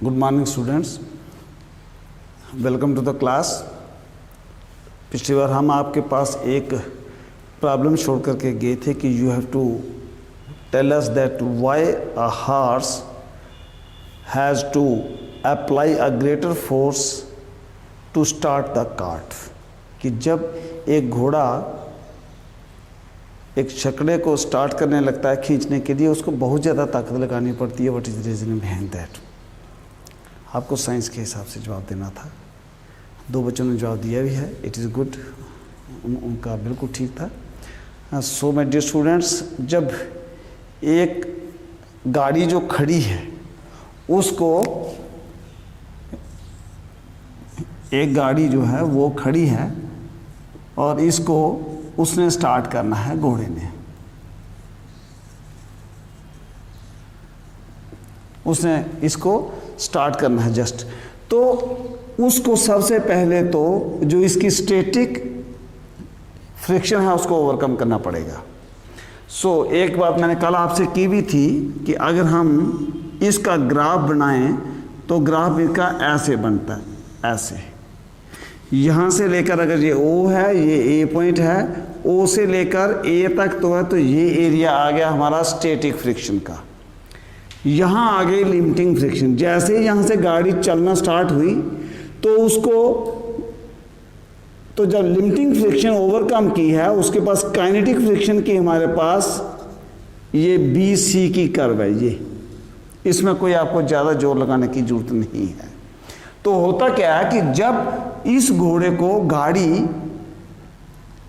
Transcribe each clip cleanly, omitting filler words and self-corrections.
Good morning students, welcome to the class. पिछली बार हम आपके पास एक प्रॉब्लम छोड़ करके गए थे कि you have to tell us that why a horse has to apply a greater force to start the cart. कि जब एक घोड़ा एक छकड़े को स्टार्ट करने लगता है खींचने के लिए, उसको बहुत ज़्यादा ताकत लगानी पड़ती है। What is the reason behind that? आपको साइंस के हिसाब से जवाब देना था। दो बच्चों ने जवाब दिया भी है, इट इज़ गुड, उनका बिल्कुल ठीक था। सो माय डियर स्टूडेंट्स, जब एक गाड़ी जो खड़ी है उसको, एक गाड़ी जो है वो खड़ी है और इसको उसने स्टार्ट करना है, घोड़े ने। उसने इसको स्टार्ट करना है जस्ट, तो उसको सबसे पहले तो जो इसकी स्टैटिक फ्रिक्शन है उसको ओवरकम करना पड़ेगा। सो एक बात मैंने कल आपसे की भी थी कि अगर हम इसका ग्राफ बनाएं तो ग्राफ इसका ऐसे बनता है, ऐसे। यहाँ से लेकर अगर ये O है, ये A पॉइंट है, O से लेकर A तक तो है, तो ये एरिया आ गया हमारा स्टैटिक फ्रिक्शन का। यहाँ आ गई लिमिटिंग फ्रिक्शन। जैसे ही यहाँ से गाड़ी चलना स्टार्ट हुई तो उसको, तो जब लिमिटिंग फ्रिक्शन ओवरकम की है, उसके पास काइनेटिक फ्रिक्शन की हमारे पास ये BC की कर्व है। ये इसमें कोई आपको ज़्यादा जोर लगाने की जरूरत नहीं है। तो होता क्या है कि जब इस घोड़े को गाड़ी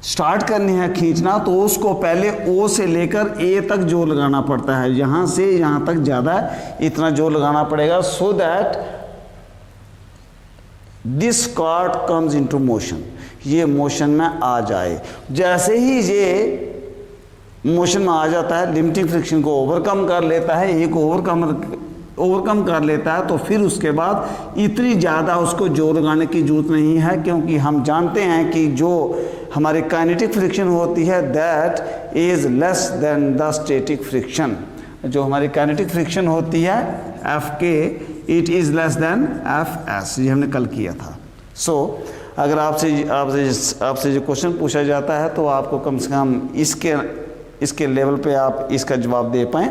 स्टार्ट करनी है खींचना, तो उसको पहले O से लेकर A तक जोर लगाना पड़ता है। यहाँ से यहाँ तक ज़्यादा इतना जोर लगाना पड़ेगा, so that this cart comes into motion, ये मोशन में आ जाए। जैसे ही ये मोशन में आ जाता है, लिमिटिंग फ्रिक्शन को ओवरकम कर लेता है, एक ओवरकम कर लेता है, तो फिर उसके बाद इतनी ज़्यादा उसको जोर लगाने की जरूरत नहीं है, क्योंकि हम जानते हैं कि जो हमारी काइनेटिक फ्रिक्शन होती है that is less than the static friction. जो हमारी काइनेटिक फ्रिक्शन होती है Fk, it is less than Fs। ये हमने कल किया था। सो अगर आपसे जो क्वेश्चन पूछा जाता है तो आपको कम से कम इसके लेवल पे आप इसका जवाब दे पाएँ।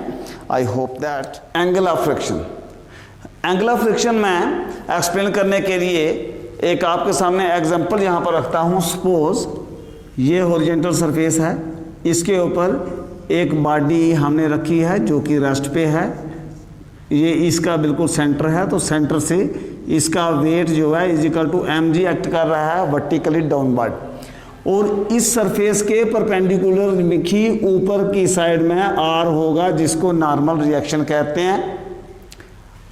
I hope that. Angle of friction, angle of friction में एक्सप्लेन करने के लिए एक आपके सामने एग्जांपल यहाँ पर रखता हूँ। सपोज ये हॉरिजॉन्टल सरफेस है, इसके ऊपर एक बॉडी हमने रखी है जो कि रेस्ट पे है। ये इसका बिल्कुल सेंटर है, तो सेंटर से इसका वेट जो है is equal to mg act कर रहा है वर्टिकली डाउनवर्ड, और इस सरफेस के परपेंडिकुलर ही ऊपर की साइड में R होगा, जिसको नॉर्मल रिएक्शन कहते हैं।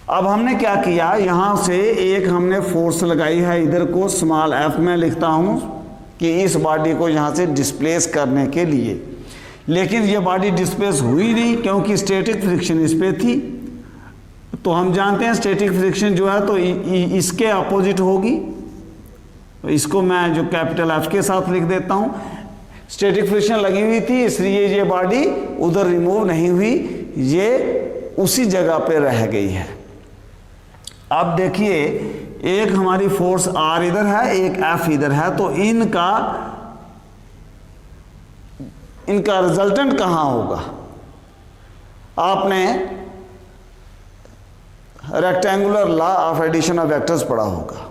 अब हमने क्या किया, यहाँ से एक हमने फोर्स लगाई है, इधर को स्मॉल f में लिखता हूँ कि इस बॉडी को यहाँ से डिस्प्लेस करने के लिए। लेकिन ये बॉडी डिस्प्लेस हुई नहीं, क्योंकि स्टैटिक फ्रिक्शन इस पे थी। तो हम जानते हैं स्टैटिक फ्रिक्शन जो है तो इसके अपोजिट होगी। इसको मैं जो कैपिटल F के साथ लिख देता हूँ। स्टैटिक फ्रिक्शन लगी हुई थी, इसलिए ये बॉडी उधर रिमूव नहीं हुई, ये उसी जगह पे रह गई है। अब देखिए, एक हमारी फोर्स R इधर है, एक F इधर है, तो इनका रिजल्टेंट कहाँ होगा? आपने rectangular law of addition of vectors पढ़ा होगा।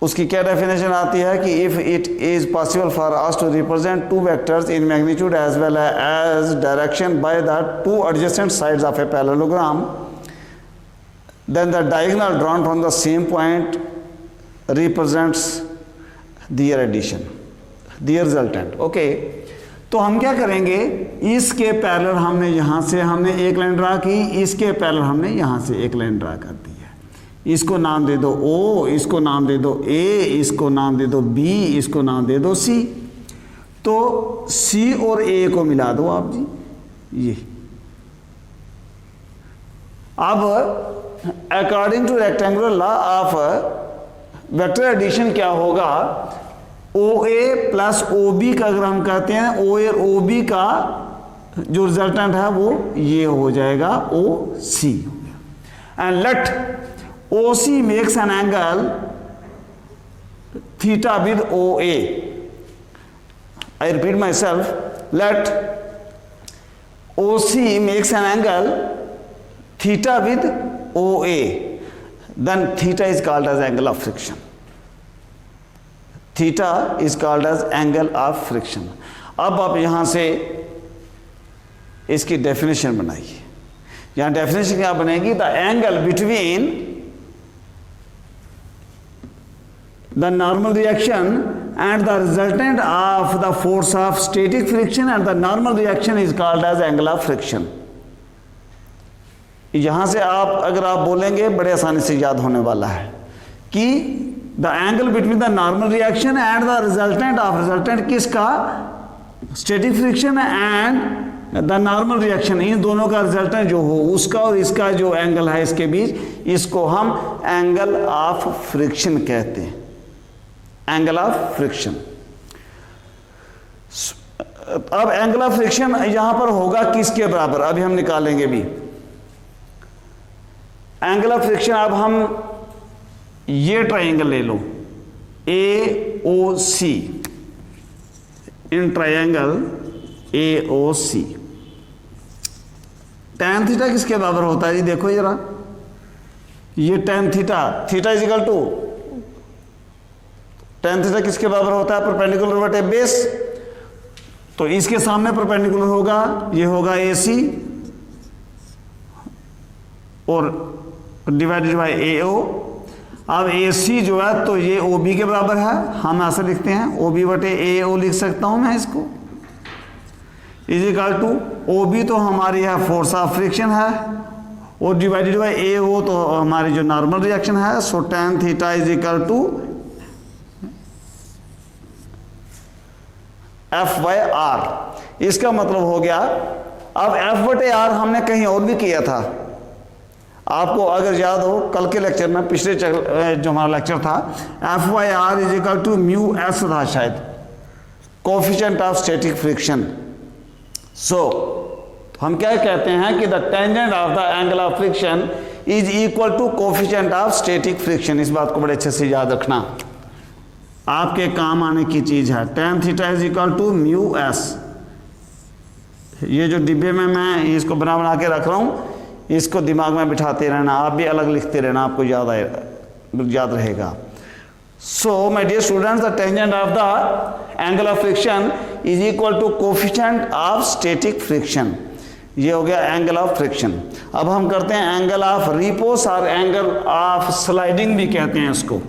उसकी क्या डेफिनेशन आती है कि if it is possible for us to represent two vectors in magnitude as well as direction by the two adjacent sides of a parallelogram, then the diagonal drawn from the same point represents their addition, their resultant. Okay, तो हम क्या करेंगे, इसके parallel हमने यहाँ से हमने एक लाइन ड्रा की, इसके पैरेलल हमने यहाँ से एक लाइन ड्रा कर दी है। इसको नाम दे दो O, इसको नाम दे दो A, इसको नाम दे दो B, इसको नाम दे दो C। तो C और A को मिला दो आप जी। ये अब according to rectangular law of vector addition क्या होगा, OA प्लस OB का अगर हम कहते हैं, OA और OB का जो रिजल्टेंट है वो ये हो जाएगा OC। and let OC makes an angle theta with OA. I repeat myself, let OC makes an angle theta with OA, then theta is called as angle of friction. Theta is called as angle of friction. अब आप यहाँ से इसकी definition बनाइए। यहाँ definition क्या बनेगी? The angle between the normal reaction and the resultant of the force of static friction and the normal reaction is called as angle of friction. यहाँ से अगर आप बोलेंगे बड़े आसानी से याद होने वाला है कि the angle between the normal reaction and the resultant किसका? static friction and the normal reaction, इन दोनों का रिजल्टेंट जो हो उसका और इसका जो एंगल है इसके बीच, इसको हम एंगल ऑफ फ्रिक्शन कहते हैं। Angle of friction. अब एंगल ऑफ फ्रिक्शन यहां पर होगा किसके बराबर? अभी हम निकालेंगे भी एंगल ऑफ फ्रिक्शन। अब हम ये ट्रायंगल ले लो AOC, in triangle AOC tan theta किसके बराबर होता है जी? देखो जरा, ये tan theta, theta is equal to tan theta किसके बराबर होता है? परपेंडिकुलर बटे बेस। तो इसके सामने परपेंडिकुलर होगा, ये होगा AC और डिवाइडेड बाय AO। अब AC जो है तो ये OB के बराबर है, हम ऐसे लिखते हैं OB बटे AO लिख सकता हूं मैं इसको, इज इक्वल टू OB तो हमारी है फोर्स ऑफ फ्रिक्शन है और डिवाइडेड बाय AO तो हमारी जो नॉर्मल रिएक्शन है। So tan theta is equal to F/R। इसका मतलब हो गया, अब F/R हमने कहीं और भी किया था, आपको अगर याद हो कल के लेक्चर में, पिछले जो हमारा लेक्चर था, F/R is equal to mu S था शायद, coefficient of static friction. So हम क्या कहते हैं कि the tangent of the angle of friction is equal to coefficient of static friction. इस बात को बड़े अच्छे से याद रखना, आपके काम आने की चीज है। tan theta is equal to mu S. ये जो डिब्बे में मैं इसको बना के रख रहा हूँ, इसको दिमाग में बिठाते रहना, आप भी अलग लिखते रहना, आपको याद रहेगा। So my dear students, the tangent of the angle of friction is equal to coefficient of static friction. ये हो गया एंगल ऑफ फ्रिक्शन। अब हम करते हैं एंगल ऑफ रिपोज और एंगल ऑफ स्लाइडिंग भी कहते हैं इसको।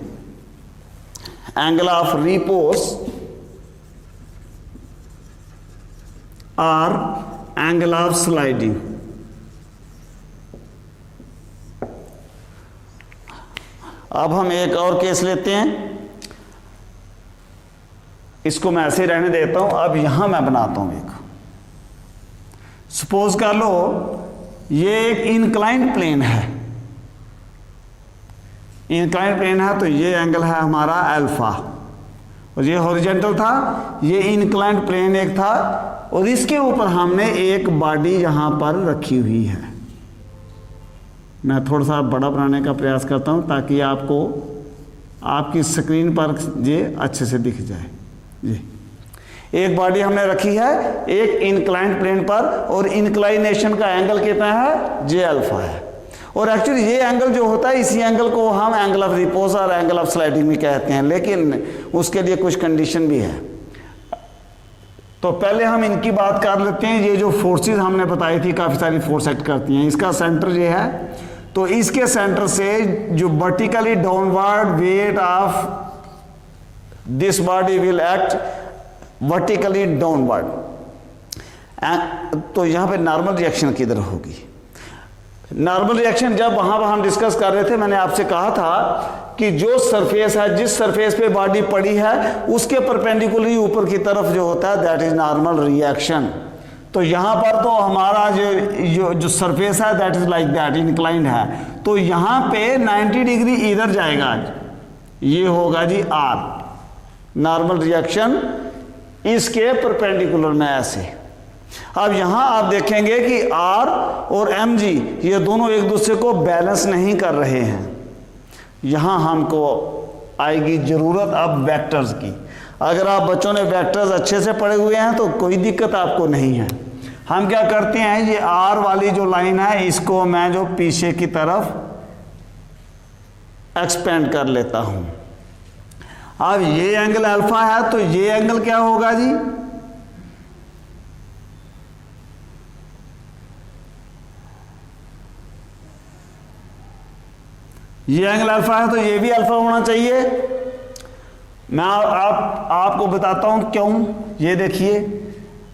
एंगल ऑफ रिपोज और एंगल ऑफ स्लाइडिंग। अब हम एक और केस लेते हैं, इसको मैं ऐसे रहने देता हूं। अब यहां मैं बनाता हूं एक, सपोज कर लो ये एक इंक्लाइंड प्लेन है, इंक्लाइंड प्लेन है तो ये एंगल है हमारा अल्फा, और ये हॉरिजॉन्टल था, ये इंक्लाइंड प्लेन एक था, और इसके ऊपर हमने एक बॉडी यहां पर रखी हुई है। मैं थोड़ा सा बड़ा बनाने का प्रयास करता हूं ताकि आपको आपकी स्क्रीन पर ये अच्छे से दिख जाए। जी, एक बॉडी हमने रखी है एक इंक्लाइंड प्लेन पर, और इंक्लाइनेशन का एंगल कितना है? जे अल्फा है। और एक्चुअली ये एंगल जो होता है, इसी एंगल को हम एंगल ऑफ रिपोज और एंगल ऑफ स्लाइडिंग भी कहते हैं, लेकिन उसके लिए कुछ कंडीशन भी है। तो पहले हम इनकी बात कर लेते हैं। ये जो फोर्सेस हमने बताई थी, काफ़ी सारी फोर्स एक्ट करती हैं। इसका सेंटर ये है, तो इसके सेंटर से जो vertically downward weight of this body will act vertically downward. तो यहाँ पे नॉर्मल रिएक्शन किधर होगी? नॉर्मल रिएक्शन जब वहां पर हम डिस्कस कर रहे थे, मैंने आपसे कहा था कि जो सरफेस है, जिस सरफेस पे बॉडी पड़ी है, उसके परपेंडिकुलरली ऊपर की तरफ जो होता है दैट इज नॉर्मल रिएक्शन। तो यहाँ पर तो हमारा जो सरफेस है that is like that, inclined है, तो यहाँ पे 90 डिग्री इधर जाएगा, ये होगा जी आर, नॉर्मल रिएक्शन इसके परपेंडिकुलर में ऐसे। अब यहां आप देखेंगे कि आर और एम जी ये दोनों एक दूसरे को बैलेंस नहीं कर रहे हैं। यहां हमको आएगी जरूरत अब वेक्टर्स की। अगर आप बच्चों ने वेक्टर्स अच्छे से पढ़े हुए हैं तो कोई दिक्कत आपको नहीं है। हम क्या करते हैं, ये आर वाली जो लाइन है इसको मैं जो पीछे की तरफ एक्सपेंड कर लेता हूं। अब ये एंगल अल्फा है तो ये एंगल क्या होगा जी, ये एंगल अल्फा है तो ये भी अल्फा होना चाहिए। मैं आपको बताता हूं क्यों। ये देखिए,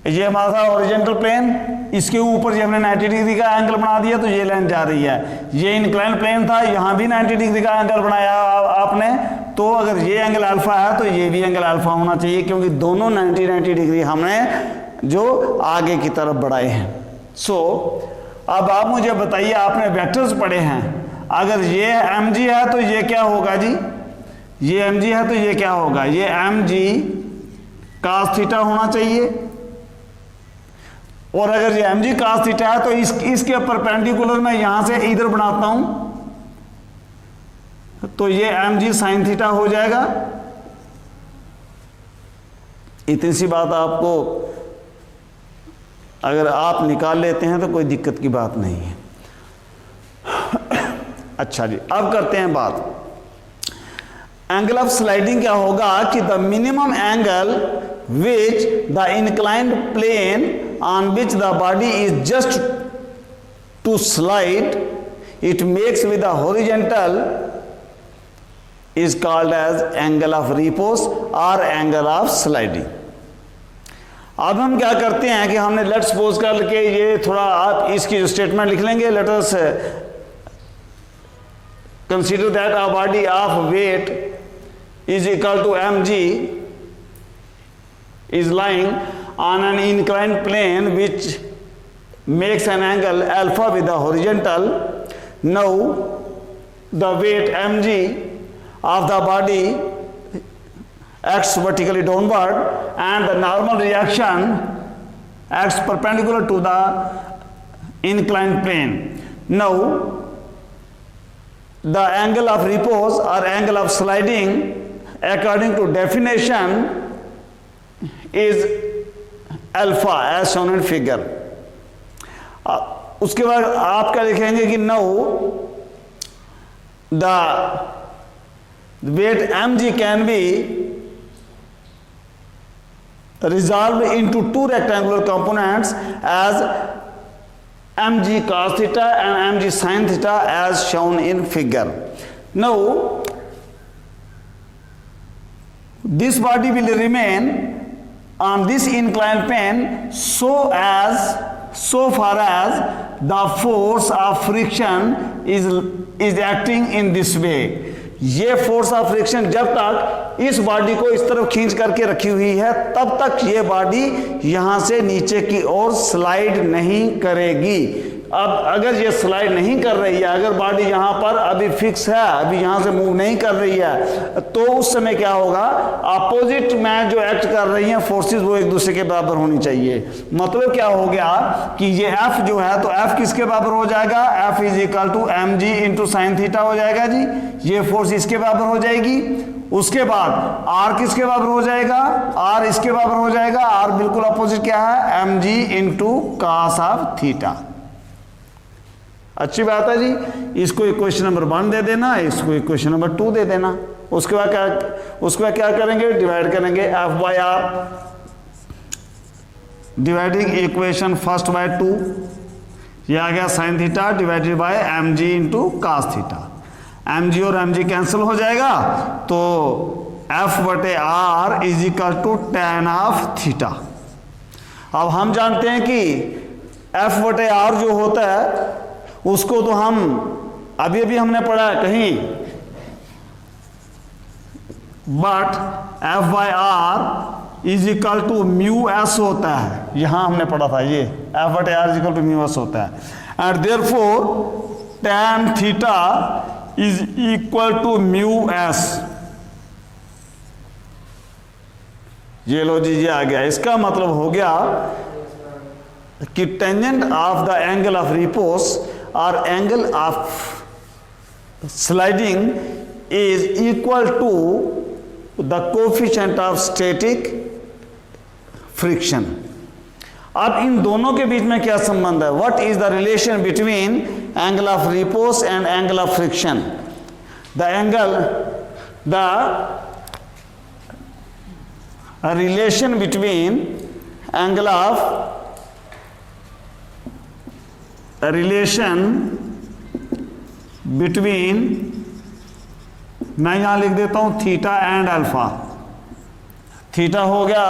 ये हमारा था हॉरिजॉन्टल प्लेन, इसके ऊपर ये हमने 90 डिग्री का एंगल बना दिया तो ये लाइन जा रही है। ये इंक्लाइन प्लेन था, यहां भी 90 डिग्री का एंगल बनाया आपने, तो अगर ये एंगल अल्फा है तो ये भी एंगल अल्फा होना चाहिए, क्योंकि दोनों 90 डिग्री हमने जो आगे की तरफ बढ़ाए हैं। अब आप मुझे बताइए, आपने वेक्टर्स पढ़े हैं, अगर ये mg है तो ये क्या होगा जी, ये mg है तो ये क्या होगा, ये mg cos थीटा होना चाहिए। और अगर ये mg cos थीटा है तो इसके परपेंडिकुलर मैं यहां से इधर बनाता हूं तो ये mg sin थीटा हो जाएगा। इतनी सी बात आपको अगर आप निकाल लेते हैं तो कोई दिक्कत की बात नहीं है। अच्छा जी, अब करते हैं बात एंगल ऑफ स्लाइडिंग। क्या होगा कि the minimum angle which the inclined plane on which the body is just to slide it makes with the horizontal is called as angle of repose और एंगल ऑफ स्लाइडिंग। अब हम क्या करते हैं कि हमने लेट सपोज करके ये थोड़ा आप इसकी जो स्टेटमेंट लिख लेंगे, let us consider that a body of weight is equal to mg is lying on an inclined plane which makes an angle alpha with the horizontal. Now the weight mg of the body acts vertically downward and the normal reaction acts perpendicular to the inclined plane. Now the angle of repose or angle of sliding according to definition is alpha as shown in figure. उसके बाद आप क्या लिखेंगे कि now the weight mg can be resolved into two rectangular components as mg cos theta and mg sin theta as shown in figure. Now this body will remain on this inclined plane so far as the force of friction is acting in this way. ये force of friction जब तक इस body को इस तरफ खींच करके रखी हुई है तब तक ये बॉडी यहां से नीचे की ओर स्लाइड नहीं करेगी। अब अगर ये स्लाइड नहीं कर रही है, अगर बॉडी यहां पर अभी फिक्स है, अभी यहां से मूव नहीं कर रही है, तो उस समय क्या होगा, अपोजिट में जो एक्ट कर रही हैं फोर्सेस वो एक दूसरे के बराबर होनी चाहिए। मतलब क्या हो गया कि ये F जो है तो F किसके बराबर हो जाएगा, F is equal to mg into sine theta हो जाएगा जी। ये फोर्स इसके बराबर हो जाएगी। उसके बाद R किसके बराबर हो जाएगा, R इसके बराबर हो जाएगा। R बिल्कुल अपोजिट क्या है, mg into cos of theta. अच्छी बात है जी। इसको इक्वेशन नंबर 1 दे देना, इसको इक्वेशन नंबर 2 दे देना। उसके बाद क्या करेंगे, डिवाइड करेंगे F by R, dividing equation first by 2, ये आ गया sine theta divided by mg into cos theta. mg और mg कैंसिल हो जाएगा तो F बटे R is equal to tan of theta. अब हम जानते हैं कि F बटे R जो होता है उसको तो हम अभी हमने पढ़ा है कहीं, but F by R is equal to mu S होता है। यहां हमने पढ़ा था ये F बटे R is equal to mu S होता है। And therefore tan theta is equal to mu S. ये लो जी, ये आ गया। इसका मतलब हो गया कि tangent of the angle of repose और angle of sliding is equal to the coefficient of static friction. अब इन दोनों के बीच में क्या संबंध है? What is the relation between angle of repose and angle of friction? The relation between angle of मैं यहां लिख देता हूं थीटा एंड अल्फा। थीटा हो गया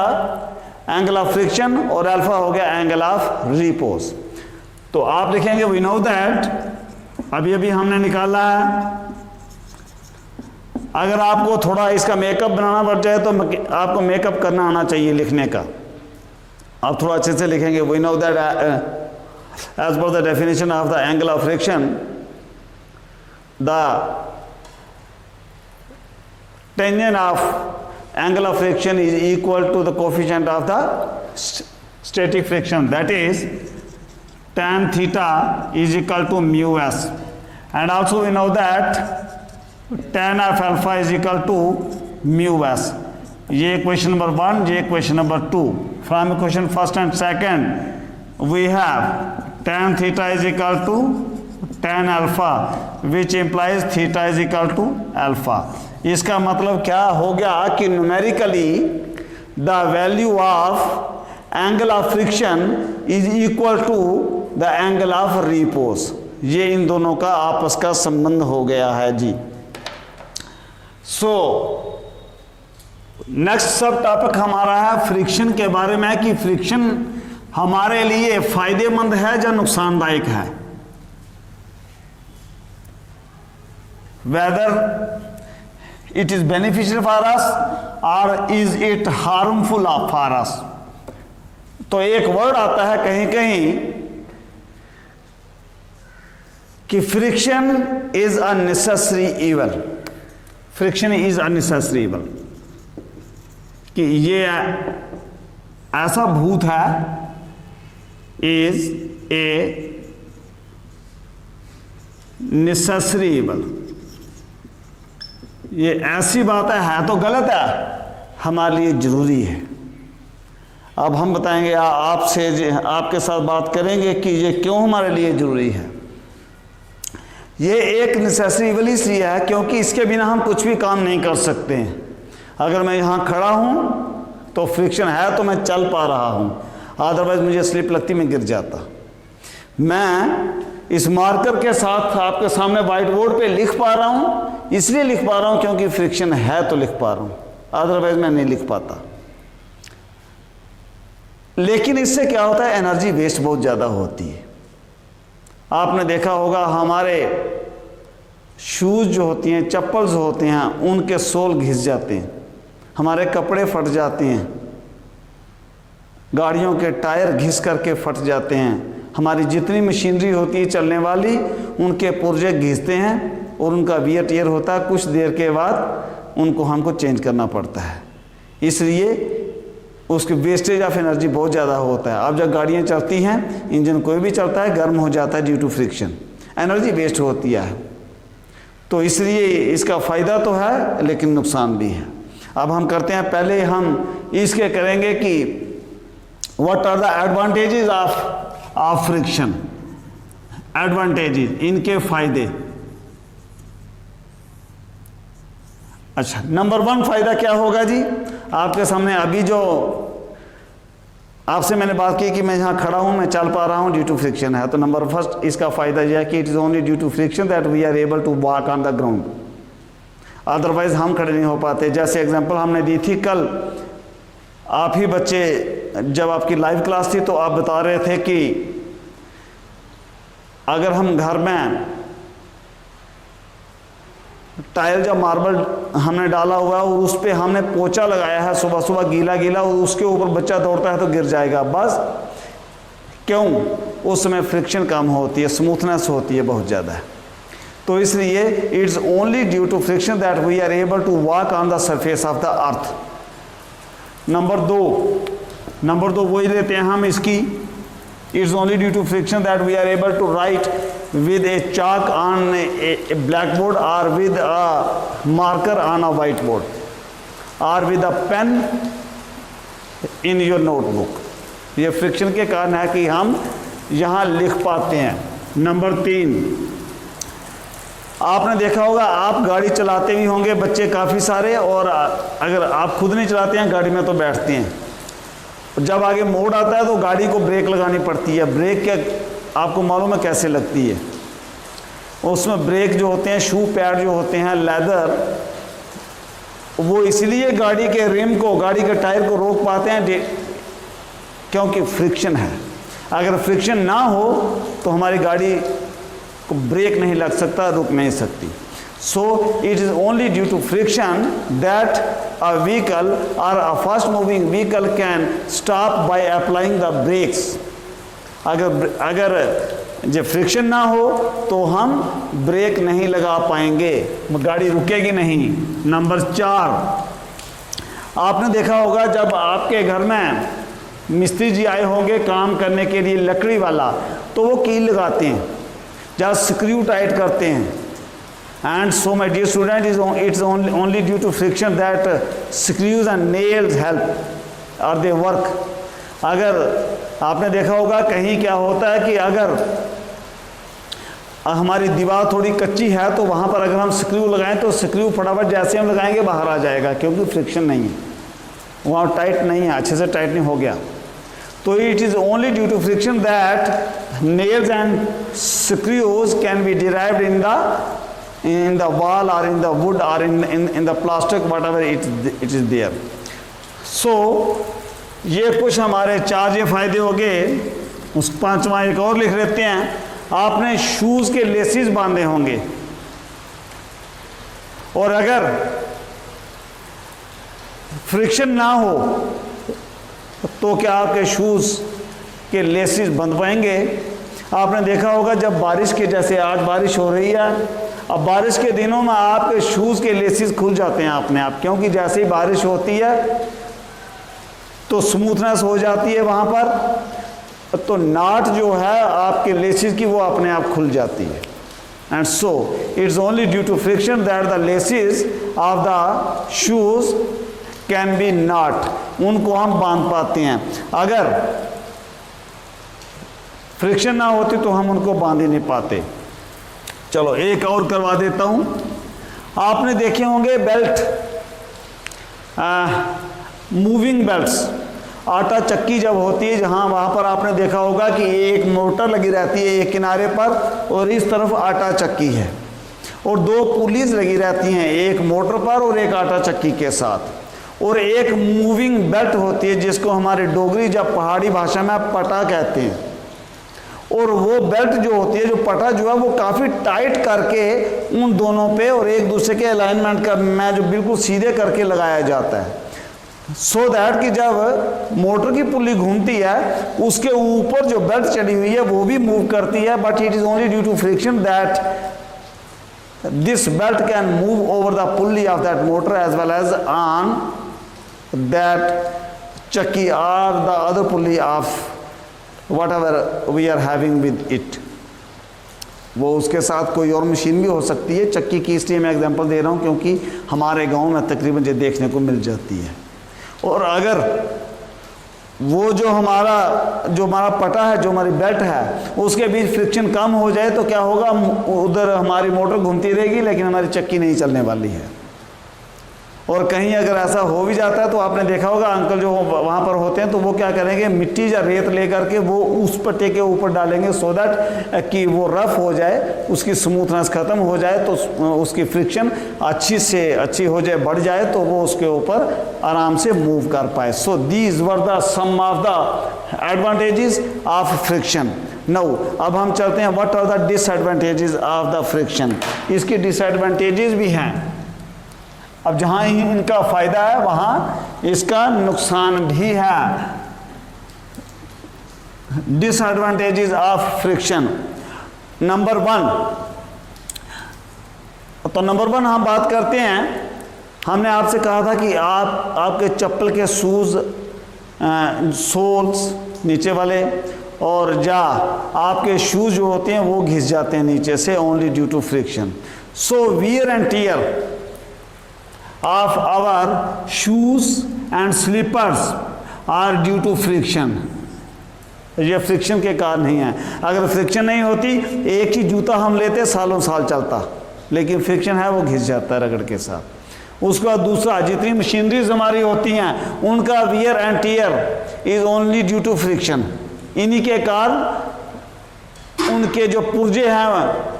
एंगल ऑफ फ्रिक्शन और अल्फा हो गया एंगल ऑफ रिपोज। तो आप लिखेंगे वी नो दैट, अभी हमने निकाला है। अगर आपको थोड़ा इसका मेकअप बनाना पड़ जाए तो आपको मेकअप करना आना चाहिए लिखने का। आप थोड़ा अच्छे से लिखेंगे we know that as per the definition of the angle of friction, the tangent of angle of friction is equal to the coefficient of the static friction, that is tan theta is equal to mu s, and also we know that tan of alpha is equal to mu s. ये question number 1, ये question number 2। From question first and second we have tan theta is equal to tan alpha, which implies theta is equal to alpha। इसका मतलब क्या हो गया कि numerically the value of angle of friction is equal to the angle of repose. ये इन दोनों का आपस का संबंध हो गया है जी। सो नेक्स्ट सब टॉपिक हमारा है फ्रिक्शन के बारे में कि फ्रिक्शन हमारे लिए फायदेमंद है या नुकसानदायक है। Whether it is beneficial for us और is it harmful for us. तो एक वर्ड आता है कहीं कहीं कि friction is a necessary evil. Friction is a necessary evil, कि ये ऐसा भूत है, is a necessary evil। ये ऐसी बात है तो गलत है, हमारे लिए जरूरी है। अब हम बताएंगे आपसे, आपके साथ बात करेंगे कि ये क्यों हमारे लिए जरूरी है। ये एक नेसेसरी इवल इसलिए है क्योंकि इसके बिना हम कुछ भी काम नहीं कर सकते हैं। अगर मैं यहाँ खड़ा हूँ तो फ्रिक्शन है तो मैं चल पा रहा हूँ, अदरवाइज मुझे स्लिप लगती मैं गिर जाता। मैं इस मार्कर के साथ आपके सामने व्हाइट बोर्ड पे लिख पा रहा हूँ, इसलिए लिख पा रहा हूँ क्योंकि फ्रिक्शन है तो लिख पा रहा हूँ, अदरवाइज मैं नहीं लिख पाता। लेकिन इससे क्या होता है, एनर्जी वेस्ट बहुत ज़्यादा होती है। आपने देखा होगा हमारे शूज़ जो होती हैं, चप्पल जो होते हैं, उनके सोल घिस जाते हैं, हमारे कपड़े फट जाते हैं, गाड़ियों के टायर घिस करके फट जाते हैं, हमारी जितनी मशीनरी होती है चलने वाली उनके पुर्जे घिसते हैं और उनका वियर टियर होता है। कुछ देर के बाद उनको हमको चेंज करना पड़ता है, इसलिए उसकी वेस्टेज ऑफ एनर्जी बहुत ज़्यादा होता है। अब जब गाड़ियाँ चलती हैं, इंजन कोई भी चलता है, गर्म हो जाता है due to friction, energy waste होती है। तो इसलिए इसका फ़ायदा तो है लेकिन नुकसान भी है। अब हम करते हैं, पहले हम इसके करेंगे कि what are the advantages of friction. Advantages, इनके फायदे। अच्छा, नंबर 1 फायदा क्या होगा जी? आपके सामने अभी जो आपसे मैंने बात की कि मैं यहाँ खड़ा हूँ, मैं चल पा रहा हूँ ड्यू टू फ्रिक्शन है। तो नंबर फर्स्ट इसका फायदा यह है कि it is only due to friction that we are able to walk on the ground, otherwise हम खड़े नहीं हो पाते। जैसे एग्जांपल हमने दी थी कल, आप ही बच्चे जब आपकी लाइव क्लास थी तो आप बता रहे थे कि अगर हम घर में टाइल या मार्बल हमने डाला हुआ है और उस पर हमने पोछा लगाया है सुबह सुबह गीला गीला, और उसके ऊपर बच्चा दौड़ता है तो गिर जाएगा, बस क्यों? उस समय फ्रिक्शन कम होती है, स्मूथनेस होती है बहुत ज़्यादा। तो इसलिए it's only due to friction that we are able to walk on the surface of the earth. Number दो वही लेते हैं हम इसकी It's only due to friction that we are able to write with a chalk on a blackboard or with a marker on a whiteboard or with a pen in your notebook. ये friction के कारण है कि हम यहाँ लिख पाते हैं। नंबर 3, आपने देखा होगा, आप गाड़ी चलाते भी होंगे बच्चे काफ़ी सारे, और अगर आप खुद नहीं चलाते हैं गाड़ी में तो बैठते हैं। जब आगे मोड़ आता है तो गाड़ी को ब्रेक लगानी पड़ती है। ब्रेक क्या आपको मालूम है कैसे लगती है? उसमें ब्रेक जो होते हैं, शू पैड जो होते हैं लेदर, वो इसलिए गाड़ी के रिम को, गाड़ी के टायर को रोक पाते हैं क्योंकि फ्रिक्शन है। अगर फ्रिक्शन ना हो तो हमारी गाड़ी को ब्रेक नहीं लग सकता, रुक नहीं सकती। So it is only due to friction that a vehicle और a fast moving vehicle can stop by applying the brakes. अगर जब फ्रिक्शन ना हो तो हम ब्रेक नहीं लगा पाएंगे, गाड़ी रुकेगी नहीं। नंबर 4, आपने देखा होगा जब आपके घर में मिस्त्री जी आए होंगे काम करने के लिए लकड़ी वाला, तो वो कील लगाते हैं, जहाँ स्क्रू टाइट करते हैं। And so my dear student, it's only due to friction that screws and nails help और दे वर्क। अगर आपने देखा होगा कहीं क्या होता है कि अगर हमारी दीवार थोड़ी कच्ची है तो वहाँ पर अगर हम स्क्रू लगाएं तो स्क्रू फटाफट जैसे हम लगाएंगे बाहर आ जाएगा, क्योंकि फ्रिक्शन नहीं है, वहाँ टाइट नहीं है, अच्छे से टाइट नहीं हो गया। तो it is only due to friction that nails and screws can be derived in the wall or in the wood or in the plastic, whatever it is there. So ये कुछ हमारे 4 ये फायदे हो गए। उस 5वां एक और लिख लेते हैं। आपने शूज़ के लेसिस बांधे होंगे, और अगर फ्रिक्शन ना हो तो क्या आपके शूज़ के लेसिस बंध पाएंगे? आपने देखा होगा जब बारिश के, जैसे आज बारिश हो रही है, अब बारिश के दिनों में आपके शूज़ के लेसिस खुल जाते हैं अपने आप, क्योंकि जैसे ही बारिश होती है तो स्मूथनेस हो जाती है वहाँ पर, तो नाट जो है आपके लेसिस की वो अपने आप खुल जाती है। And so it's only due to friction that the laces of the shoes can be knot, उनको हम बांध पाते हैं। अगर फ्रिक्शन ना होती तो हम उनको बांध ही नहीं पाते। चलो एक और करवा देता हूँ। आपने देखे होंगे बेल्ट, मूविंग बेल्ट्स, आटा चक्की जब होती है जहाँ, वहाँ पर आपने देखा होगा कि एक मोटर लगी रहती है एक किनारे पर, और इस तरफ आटा चक्की है, और 2 पुलीज लगी रहती हैं, एक मोटर पर और एक आटा चक्की के साथ, और एक मूविंग बेल्ट होती है जिसको हमारे डोगरी या पहाड़ी भाषा में पटा कहते हैं। और वो बेल्ट जो होती है, जो पटा जो है, वो काफ़ी टाइट करके उन दोनों पे और एक दूसरे के अलाइनमेंट का में जो बिल्कुल सीधे करके लगाया जाता है, सो दैट कि जब मोटर की पुल्ली घूमती है उसके ऊपर जो बेल्ट चढ़ी हुई है वो भी मूव करती है, but it is only due to friction that this belt can move over the pulley of that motor as well as on that चक्की और the other pulley of whatever we are having with it। वो उसके साथ कोई और machine भी हो सकती है। चक्की की इसलिए मैं एग्जांपल दे रहा हूँ क्योंकि हमारे गांव में तकरीबन ये देखने को मिल जाती है। और अगर वो जो हमारा पटा है, जो हमारी बेल्ट है, उसके बीच फ्रिक्शन कम हो जाए तो क्या होगा, उधर हमारी मोटर घूमती रहेगी लेकिन हमारी चक्की नहीं चलने वाली है। और कहीं अगर ऐसा हो भी जाता है तो आपने देखा होगा अंकल जो वहाँ पर होते हैं तो वो क्या करेंगे, मिट्टी या रेत लेकर के वो उस पट्टे के ऊपर डालेंगे सो दैट कि वो रफ हो जाए, उसकी स्मूथनेस ख़त्म हो जाए, तो उसकी फ्रिक्शन अच्छी से अच्छी हो जाए, बढ़ जाए, तो वो उसके ऊपर आराम से मूव कर पाए। So these were the some of the advantages of friction. Now अब हम चलते हैं what are the disadvantages of the friction. इसके डिसएडवांटेजेस भी हैं। अब जहाँ ही इनका फ़ायदा है वहाँ इसका नुकसान भी है। Disadvantages of friction. नंबर 1, तो नंबर 1 हम बात करते हैं। हमने आपसे कहा था कि आपके चप्पल के शूज़, सोल्स नीचे वाले और जा आपके शूज जो होते हैं वो घिस जाते हैं नीचे से, only due to friction. So wear and tear of our shoes and slippers are due to friction. ये फ्रिक्शन के कारण नहीं है। अगर फ्रिक्शन नहीं होती, एक ही जूता हम लेते सालों साल चलता, लेकिन फ्रिक्शन है वो घिस जाता है रगड़ के साथ। उसके बाद दूसरा, जितनी मशीनरीज हमारी होती हैं उनका wear and tear is only due to friction. इन्हीं के कारण उनके जो पुर्जे हैं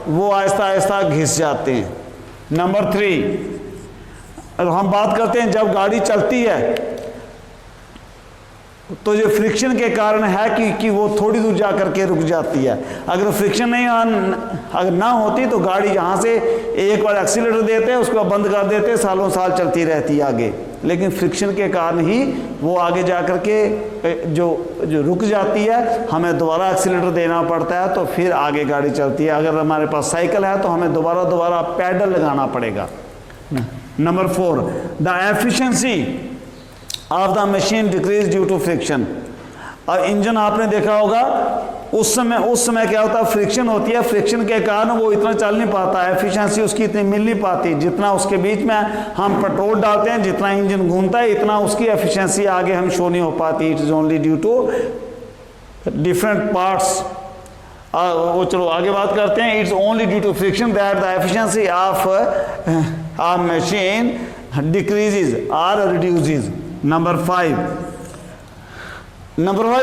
वो आहिस्ता आहिस्ता घिस जाते हैं। नंबर 3, हम बात करते हैं जब गाड़ी चलती है तो जो फ्रिक्शन के कारण है कि वो थोड़ी दूर जा करके रुक जाती है। अगर फ्रिक्शन नहीं अगर ना होती तो गाड़ी यहाँ से एक बार एक्सीलेटर देते हैं, उसके बाद बंद कर देते, सालों साल चलती रहती है आगे। लेकिन फ्रिक्शन के कारण ही वो आगे जा करके जो रुक जाती है, हमें दोबारा एक्सीलेटर देना पड़ता है तो फिर आगे गाड़ी चलती है। अगर हमारे पास साइकिल है तो हमें दोबारा पैडल लगाना पड़ेगा। Number 4, the efficiency of the machine decrease due to friction. अब इंजन आपने देखा होगा, उस समय क्या होता है, फ्रिक्शन होती है, फ्रिक्शन के कारण वो इतना चल नहीं पाता, एफिशिएंसी उसकी इतनी मिल नहीं पाती। जितना उसके बीच में हम पेट्रोल डालते हैं, जितना इंजन घूमता है, इतना उसकी एफिशिएंसी आगे हम शो नहीं हो पाती। It is only due to different parts. वो चलो आगे बात करते हैं। It's only due to friction that the efficiency of a machine decreases और रिड्यूसेस। नंबर 5,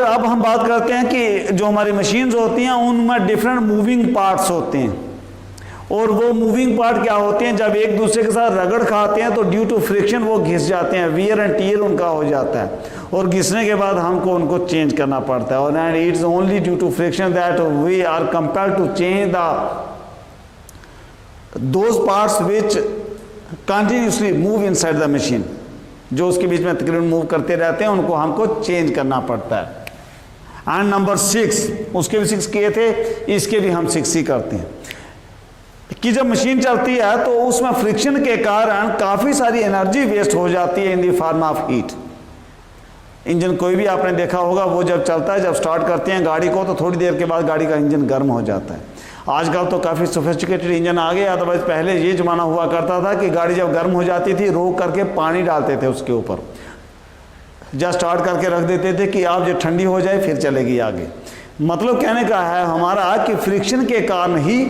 अब हम बात करते हैं कि जो हमारी मशीन्स होती हैं उनमें डिफरेंट मूविंग पार्ट्स होते हैं, और वो मूविंग पार्ट क्या होते हैं, जब एक दूसरे के साथ रगड़ खाते हैं तो ड्यू टू फ्रिक्शन वो घिस जाते हैं, वियर एंड टियर उनका हो जाता है, और घिसने के बाद हमको उनको चेंज करना पड़ता है। और and it's only due to friction that we are compelled to change those parts which continuously move inside the machine. जो उसके बीच में तकरीबन मूव करते रहते हैं उनको हमको चेंज करना पड़ता है। एंड नंबर 6, उसके भी 6 किए थे, इसके भी हम 6 ही करते हैं कि जब मशीन चलती है तो उसमें फ्रिक्शन के कारण काफ़ी सारी एनर्जी वेस्ट हो जाती है in the form of heat. Engine कोई भी आपने देखा होगा, वो जब चलता है, जब स्टार्ट करते हैं गाड़ी को तो थोड़ी देर के बाद गाड़ी का इंजन गर्म हो जाता है। आजकल तो काफ़ी सोफिस्टिकेटेड इंजन आ गए, अदरवाइज पहले ये ज़माना हुआ करता था कि गाड़ी जब गर्म हो जाती थी रोक करके पानी डालते थे उसके ऊपर, जस्ट स्टार्ट करके रख देते थे कि आप जो ठंडी हो जाए फिर चलेगी आगे। मतलब कहने का है हमारा कि फ्रिक्शन के कारण ही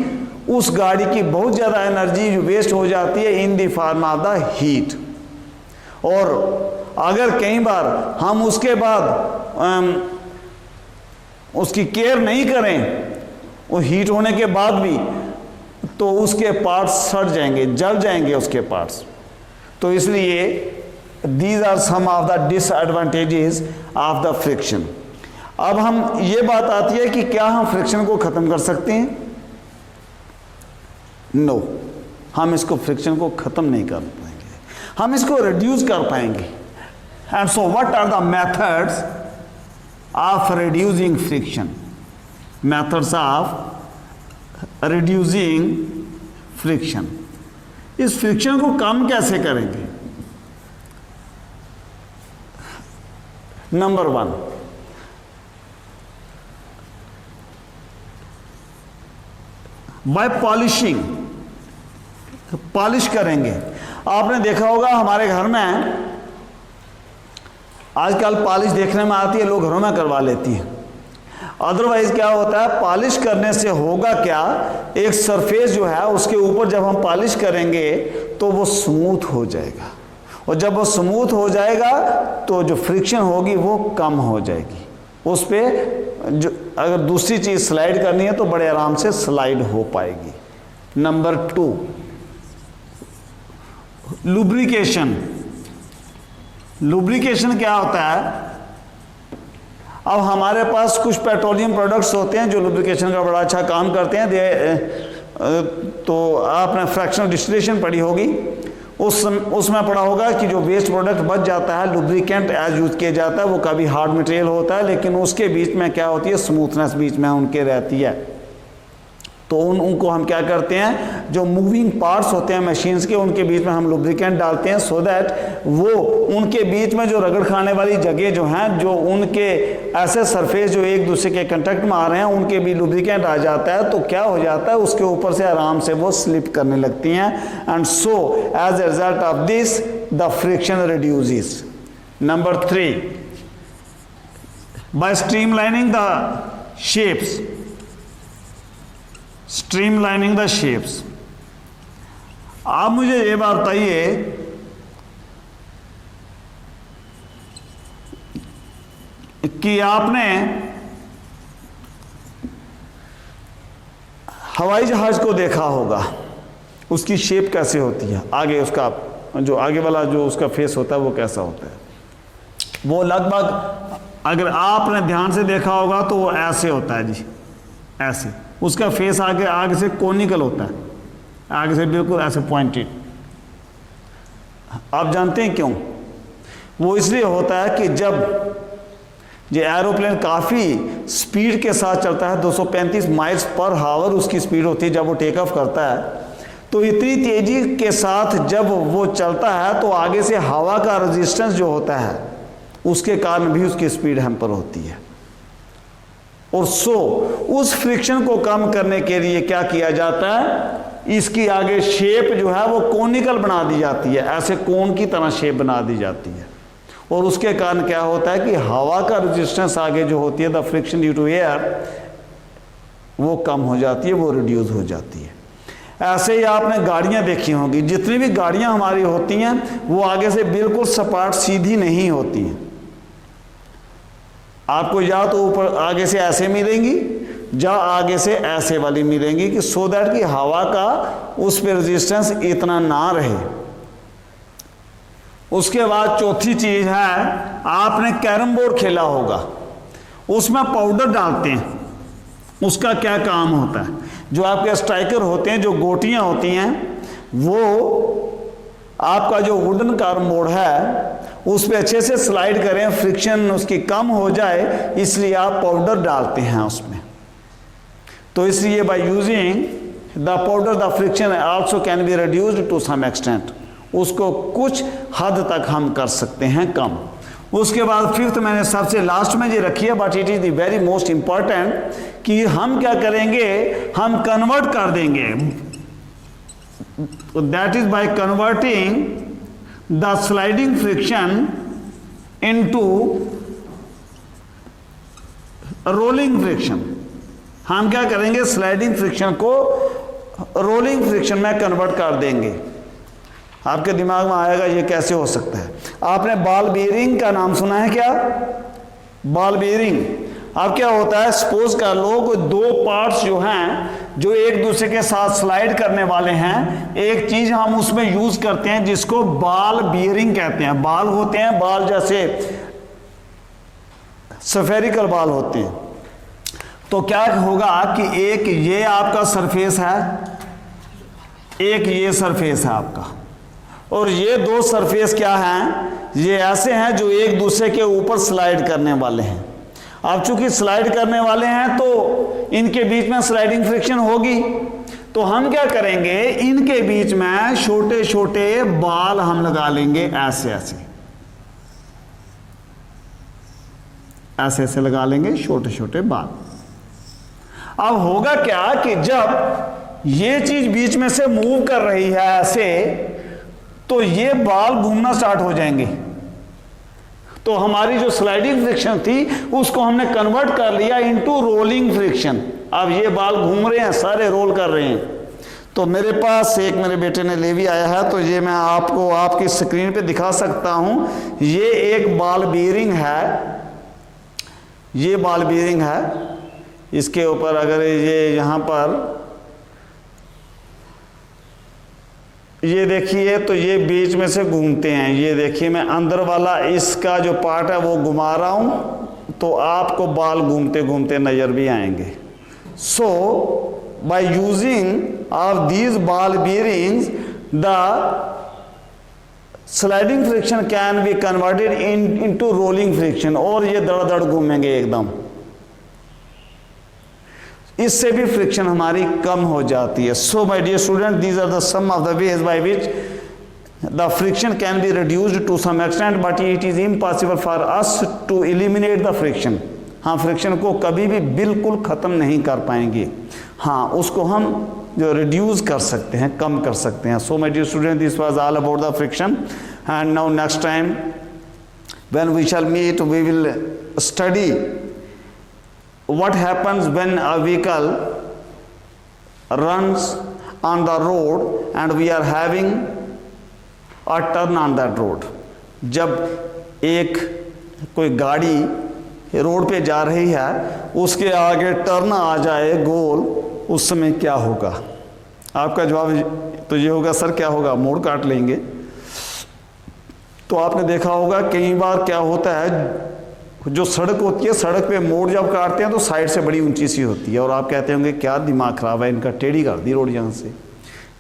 उस गाड़ी की बहुत ज़्यादा एनर्जी वेस्ट हो जाती है in the form of the heat. और अगर कई बार हम उसके बाद उसकी केयर नहीं करें, वो हीट होने के बाद भी, तो उसके पार्ट्स सड़ जाएंगे, जल जाएंगे उसके पार्ट्स। तो इसलिए these are some of the disadvantages of the friction. अब हम ये बात आती है कि क्या हम फ्रिक्शन को ख़त्म कर सकते हैं? नो, हम इसको फ्रिक्शन को ख़त्म नहीं कर पाएंगे, हम इसको रिड्यूस कर पाएंगे। And so what are the methods of reducing friction? Methods of reducing friction. इस फ्रिक्शन को कम कैसे करेंगे? Number 1, bye polishing. पॉलिश करेंगे। आपने देखा होगा हमारे घर में आजकल पॉलिश देखने में आती है, लोग घरों में करवा लेती हैं। अदरवाइज क्या होता है, पॉलिश करने से होगा क्या, एक सरफेस जो है उसके ऊपर जब हम पॉलिश करेंगे तो वो स्मूथ हो जाएगा, और जब वो स्मूथ हो जाएगा तो जो फ्रिक्शन होगी वो कम हो जाएगी। उस पर जो अगर दूसरी चीज़ स्लाइड करनी है तो बड़े आराम से स्लाइड हो पाएगी। Number 2, lubrication. लुब्रिकेशन क्या होता है? अब हमारे पास कुछ पेट्रोलियम प्रोडक्ट्स होते हैं जो लुब्रिकेशन का बड़ा अच्छा काम करते हैं। तो आपने फ्रैक्शनल डिस्टिलेशन पढ़ी होगी, उसमें पढ़ा होगा कि जो वेस्ट प्रोडक्ट बच जाता है, लुब्रिकेंट एज यूज किया जाता है, वो कभी हार्ड मटेरियल होता है लेकिन उसके बीच में क्या होती है, स्मूथनेस बीच में उनके रहती है। तो उनको हम क्या करते हैं, जो मूविंग पार्ट्स होते हैं मशीन्स के, उनके बीच में हम लुब्रिकेंट डालते हैं, सो दैट वो उनके बीच में जो रगड़ खाने वाली जगह जो हैं, जो उनके ऐसे सरफेस जो एक दूसरे के कंटेक्ट में आ रहे हैं, उनके भी लुब्रिकेंट आ जाता है, तो क्या हो जाता है, उसके ऊपर से आराम से वो स्लिप करने लगती हैं, and so as a result of this the friction reduces. Number 3, by streamlining the shapes, streamlining the shapes. आप मुझे ये बात बताइए कि आपने हवाई जहाज को देखा होगा, उसकी शेप कैसे होती है, आगे उसका जो आगे वाला जो उसका फेस होता है वो कैसा होता है, वो लगभग अगर आपने ध्यान से देखा होगा तो वो ऐसे होता है जी, ऐसे उसका फेस आगे से कोनिकल होता है, आगे से बिल्कुल ऐसे पॉइंटेड। आप जानते हैं क्यों? वो इसलिए होता है कि जब ये एरोप्लेन काफ़ी स्पीड के साथ चलता है, 235 माइल्स पर आवर उसकी स्पीड होती है जब वो टेक ऑफ करता है, तो इतनी तेज़ी के साथ जब वो चलता है तो आगे से हवा का रेजिस्टेंस जो होता है उसके कारण भी उसकी स्पीड हैम्पर होती है। और सो उस फ्रिक्शन को कम करने के लिए क्या किया जाता है, इसकी आगे शेप जो है वो कोनिकल बना दी जाती है, ऐसे कोन की तरह शेप बना दी जाती है, और उसके कारण क्या होता है कि हवा का रेजिस्टेंस आगे जो होती है, the friction due to air, वो कम हो जाती है, वो रिड्यूस हो जाती है। ऐसे ही आपने गाड़ियां देखी होंगी, जितनी भी गाड़ियां हमारी होती हैं वो आगे से बिल्कुल सपाट सीधी नहीं होती हैं, आपको या तो ऊपर आगे से ऐसे मिलेंगी या आगे से ऐसे वाली मिलेंगी, कि सो दैट कि हवा का उस पर रेजिस्टेंस इतना ना रहे। उसके बाद चौथी चीज है, आपने कैरम बोर्ड खेला होगा, उसमें पाउडर डालते हैं, उसका क्या काम होता है, जो आपके स्ट्राइकर होते हैं, जो गोटियां होती हैं, वो आपका जो वुडन कैरम बोर्ड है उस पर अच्छे से स्लाइड करें, फ्रिक्शन उसकी कम हो जाए, इसलिए आप पाउडर डालते हैं उसमें। तो इसलिए by using the powder the friction also can be reduced to some extent, उसको कुछ हद तक हम कर सकते हैं कम। उसके बाद फिफ्थ मैंने सबसे लास्ट में ये रखी है, but it is the very most important, कि हम क्या करेंगे, हम कन्वर्ट कर देंगे, that is by converting the sliding friction into rolling friction. हम क्या करेंगे, स्लाइडिंग फ्रिक्शन को रोलिंग फ्रिक्शन में कन्वर्ट कर देंगे। आपके दिमाग में आएगा ये कैसे हो सकता है। आपने बॉल बेयरिंग का नाम सुना है क्या? बॉल बेयरिंग, अब क्या होता है, सपोज कर लो कोई दो पार्ट्स जो हैं जो एक दूसरे के साथ स्लाइड करने वाले हैं, एक चीज हम उसमें यूज करते हैं जिसको बॉल बेयरिंग कहते हैं। बॉल होते हैं, बॉल जैसे स्फेरिकल बॉल होते हैं। तो क्या होगा कि एक ये आपका सरफेस है, एक ये सरफेस है आपका, और ये दो सरफेस क्या हैं, ये ऐसे हैं जो एक दूसरे के ऊपर स्लाइड करने वाले हैं। अब चूंकि स्लाइड करने वाले हैं तो इनके बीच में स्लाइडिंग फ्रिक्शन होगी, तो हम क्या करेंगे, इनके बीच में छोटे छोटे बाल हम लगा लेंगे, ऐसे ऐसे ऐसे ऐसे लगा लेंगे छोटे छोटे बाल। अब होगा क्या कि जब ये चीज बीच में से मूव कर रही है ऐसे, तो ये बाल घूमना स्टार्ट हो जाएंगे। तो हमारी जो स्लाइडिंग फ्रिक्शन थी उसको हमने कन्वर्ट कर लिया इनटू रोलिंग फ्रिक्शन। अब ये बाल घूम रहे हैं, सारे रोल कर रहे हैं। तो मेरे पास एक मेरे बेटे ने ले भी आया है, तो ये मैं आपको आपकी स्क्रीन पे दिखा सकता हूं। ये एक बॉल बेयरिंग है, ये बॉल बेयरिंग है। इसके ऊपर अगर ये यहाँ पर ये देखिए, तो ये बीच में से घूमते हैं। ये देखिए, मैं अंदर वाला इसका जो पार्ट है वो घुमा रहा हूं, तो आपको बाल घूमते घूमते नजर भी आएंगे। So by using of these ball bearings the sliding friction can be converted into rolling friction, और ये दड़ दड़ घूमेंगे एकदम। इससे भी फ्रिक्शन हमारी कम हो जाती है। So my dear student, these are the some of the ways by which the friction can be reduced to some extent, but it is impossible for us to eliminate the friction. हाँ, friction को कभी भी बिल्कुल ख़त्म नहीं कर पाएंगे, हाँ उसको हम जो रिड्यूस कर सकते हैं, कम कर सकते हैं। So my dear student, this was all about the friction, and now next time when we shall meet we will study what happens when a vehicle runs on the road and we are having a turn on that road। जब एक कोई गाड़ी road पे जा रही है, उसके आगे टर्न आ जाए गोल, उस समय क्या होगा? आपका जवाब तो ये होगा, सर क्या होगा? मोड़ काट लेंगे। तो आपने देखा होगा कई बार क्या होता है, जो सड़क होती है, सड़क पे मोड़ जब काटते हैं तो साइड से बड़ी ऊंची सी होती है, और आप कहते होंगे क्या दिमाग ख़राब है इनका, टेढ़ी कर दी रोड यहाँ से।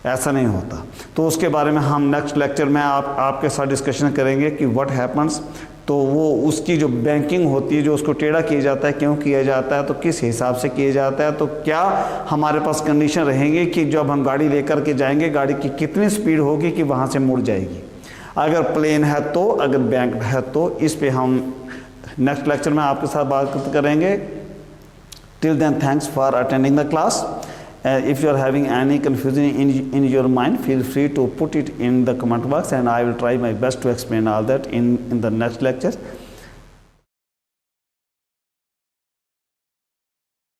ऐसा नहीं होता। तो उसके बारे में हम नेक्स्ट लेक्चर में आपके साथ डिस्कशन करेंगे कि व्हाट हैपन्स। तो वो उसकी जो बैंकिंग होती है, जो उसको टेढ़ा किया जाता है, क्यों किया जाता है, तो किस हिसाब से किया जाता है, तो क्या हमारे पास कंडीशन रहेंगे कि जब हम गाड़ी लेकर के जाएंगे, गाड़ी की कितनी स्पीड होगी कि वहाँ से मुड़ जाएगी, अगर प्लेन है तो, अगर बैंक्ड है तो। इस पे हम नेक्स्ट लेक्चर में आपके साथ बात करेंगे। Till then thanks for attending the class. If you are having any confusion in your mind, feel free to put it in the comment box and I will try my best to explain all that in the next lecture.